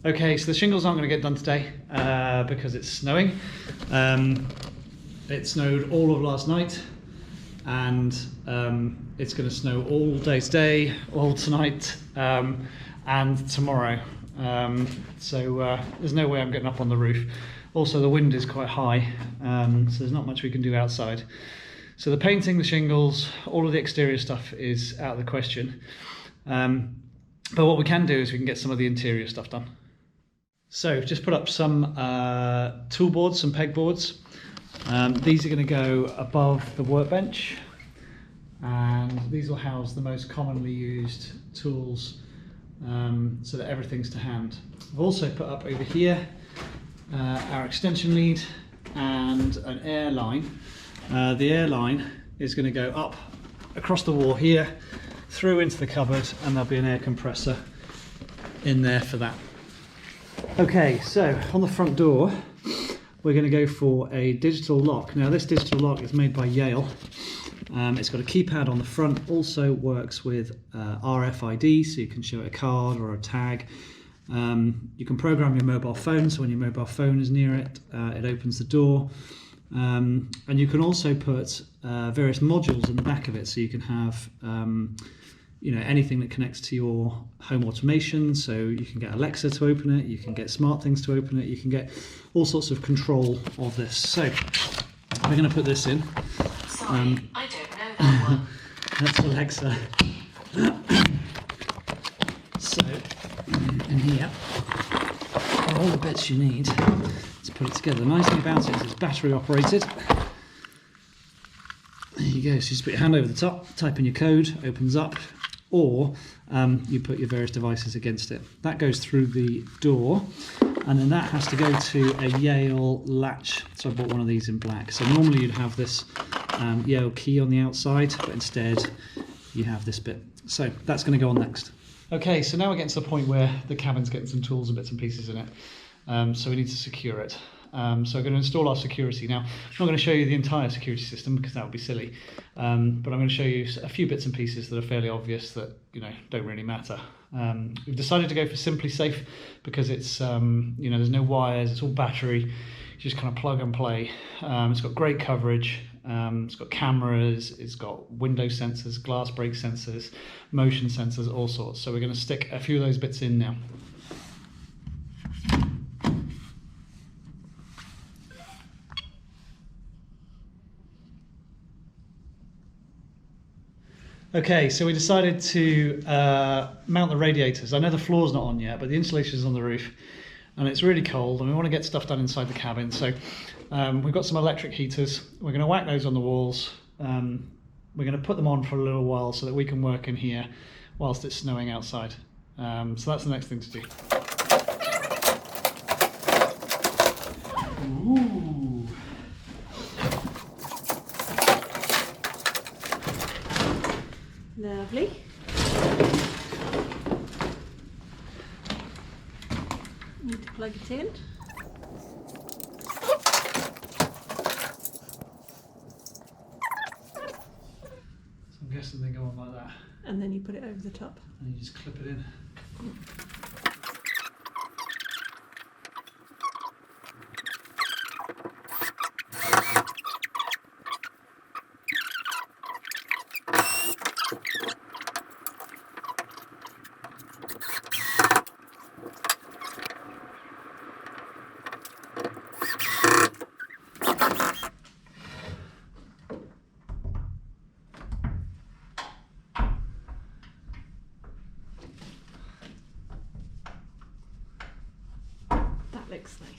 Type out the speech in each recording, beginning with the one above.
Okay, so the shingles aren't going to get done today because it's snowing. It snowed all of last night, and it's going to snow all day today, all tonight, and tomorrow. So there's no way I'm getting up on the roof. Also, the wind is quite high, so there's not much we can do outside. So the painting, the shingles, all of the exterior stuff is out of the question. But what we can do is we can get some of the interior stuff done. So just put up some tool boards, some pegboards. These are going to go above the workbench, and these will house the most commonly used tools so that everything's to hand. I've also put up over here our extension lead and an air line. The air line is going to go up across the wall here, through into the cupboard, and there'll be an air compressor in there for that. Okay, so on the front door, we're going to go for a digital lock. Now this digital lock is made by Yale. It's got a keypad on the front, also works with RFID, so you can show it a card or a tag. You can program your mobile phone, so when your mobile phone is near it, it opens the door. And you can also put various modules in the back of it, so you can have anything that connects to your home automation. So you can get Alexa to open it, you can get smart things to open it, you can get all sorts of control of this. So we're going to put this in. Sorry, I don't know that one. That's Alexa. So in here are all the bits you need to put it together. The nice thing about it is it's battery operated. There you go, so you just put your hand over the top, type in your code, opens up, or you put your various devices against it. That goes through the door, and then that has to go to a Yale latch. So I bought one of these in black. So normally you'd have this Yale key on the outside, but instead you have this bit. So that's going to go on next. Okay, so now we're getting to the point where the cabin's getting some tools and bits and pieces in it. So we need to secure it. So I'm going to install our security. Now, I'm not going to show you the entire security system because that would be silly, but I'm going to show you a few bits and pieces that are fairly obvious that don't really matter. We've decided to go for Simply Safe because it's there's no wires, it's all battery. You just kind of plug and play. It's got great coverage. It's got cameras, it's got window sensors, glass break sensors, motion sensors, all sorts. So we're going to stick a few of those bits in now. Okay, so we decided to mount the radiators. I know the floor's not on yet, but the insulation is on the roof, and it's really cold, and we want to get stuff done inside the cabin. So we've got some electric heaters. We're going to whack those on the walls. We're going to put them on for a little while so that we can work in here whilst it's snowing outside. So that's the next thing to do. Ooh. Lovely. Need to plug it in. So I'm guessing they go on like that. And then you put it over the top. And you just clip it in. Looks nice.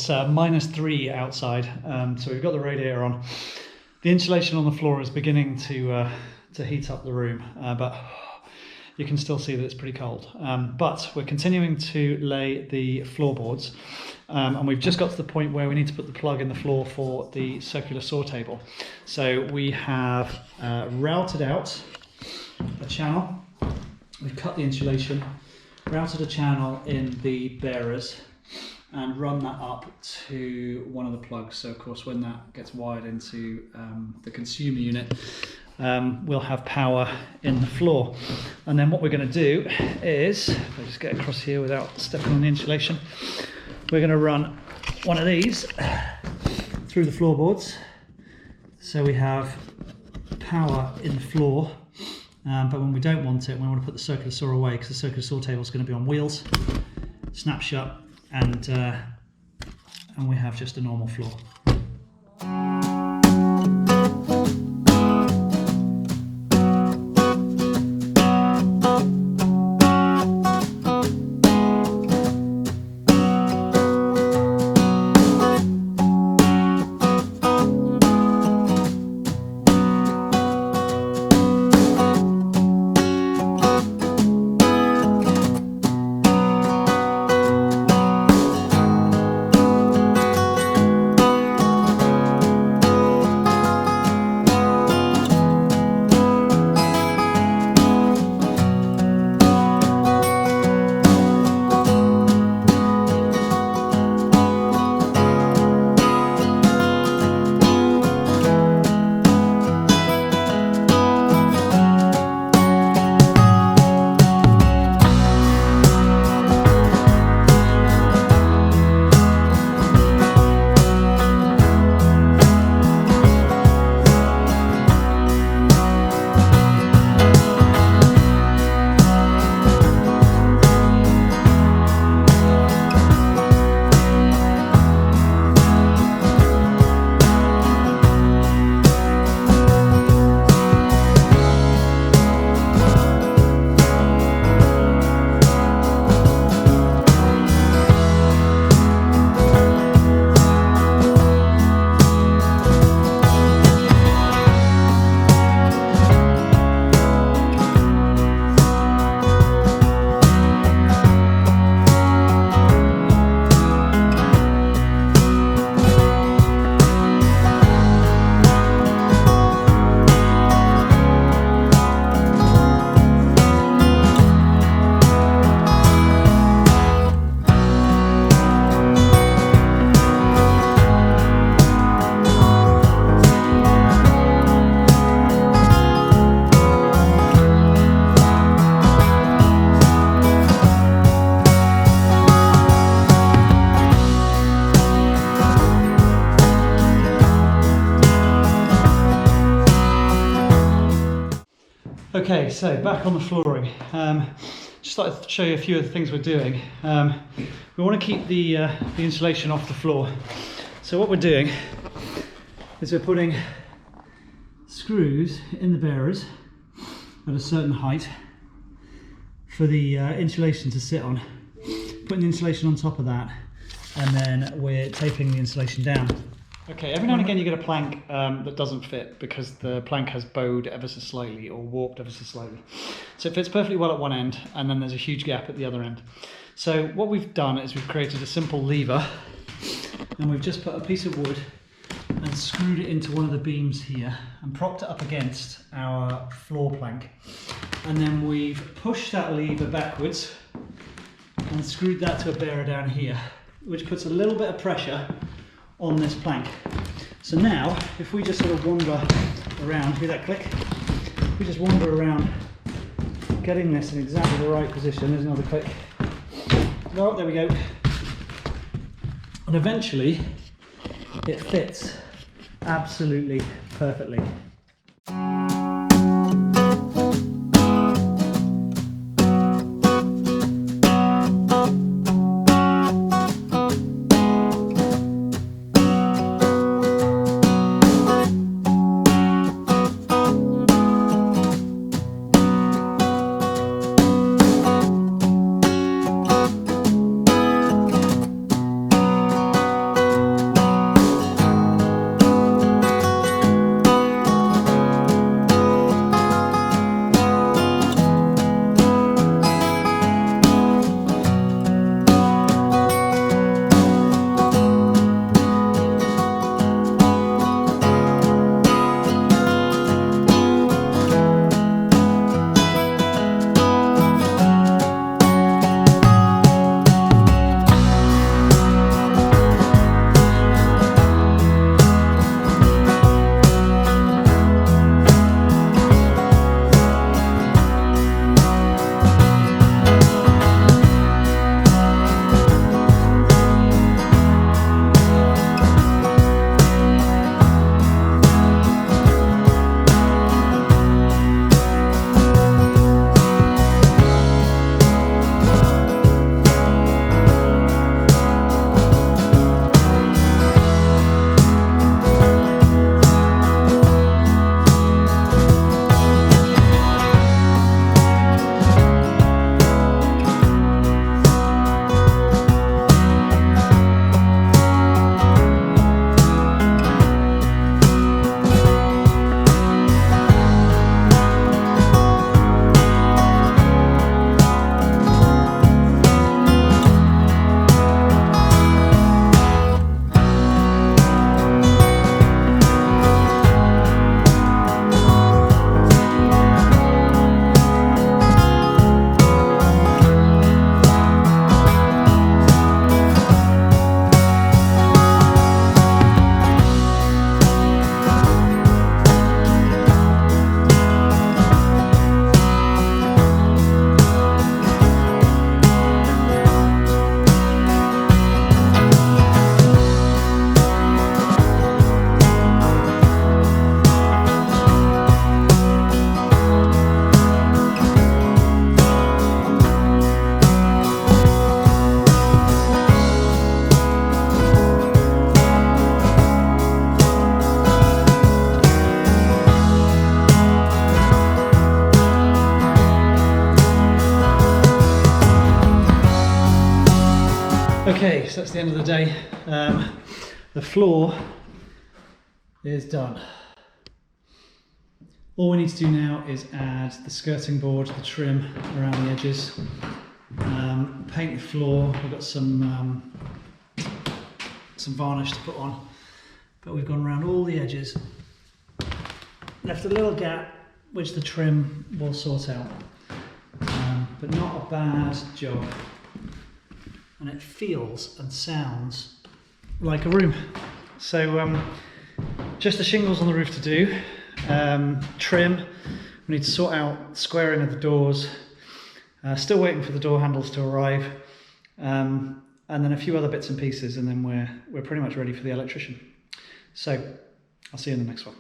It's -3 outside, so we've got the radiator on. The insulation on the floor is beginning to heat up the room, but you can still see that it's pretty cold. But we're continuing to lay the floorboards, and we've just got to the point where we need to put the plug in the floor for the circular saw table. So we have routed out a channel. We've cut the insulation, routed a channel in the bearers, and run that up to one of the plugs. So of course when that gets wired into the consumer unit, we'll have power in the floor. And then what we're going to do is, if I just get across here without stepping on the insulation, we're going to run one of these through the floorboards, so we have power in the floor. But when we don't want it, we want to put the circular saw away, because the circular saw table is going to be on wheels, snap shut, and we have just a normal floor. Okay, so back on the flooring. Just like to show you a few of the things we're doing. We want to keep the insulation off the floor. So what we're doing is we're putting screws in the bearers at a certain height for the insulation to sit on. Putting the insulation on top of that, and then we're taping the insulation down. Okay, every now and again you get a plank that doesn't fit because the plank has bowed ever so slightly or warped ever so slightly. So it fits perfectly well at one end, and then there's a huge gap at the other end. So what we've done is we've created a simple lever, and we've just put a piece of wood and screwed it into one of the beams here and propped it up against our floor plank. And then we've pushed that lever backwards and screwed that to a bearer down here, which puts a little bit of pressure on this plank. So now, if we just sort of wander around, hear that click? We just wander around, getting this in exactly the right position. There's another click. Oh, there we go. And eventually, it fits absolutely perfectly. Okay, so that's the end of the day. The floor is done. All we need to do now is add the skirting board, the trim around the edges, paint the floor. We've got some varnish to put on, but we've gone around all the edges, left a little gap which the trim will sort out, but not a bad job, and it feels and sounds like a room. So just the shingles on the roof to do. Trim, we need to sort out squaring of the doors, still waiting for the door handles to arrive, and then a few other bits and pieces, and then we're pretty much ready for the electrician. So I'll see you in the next one.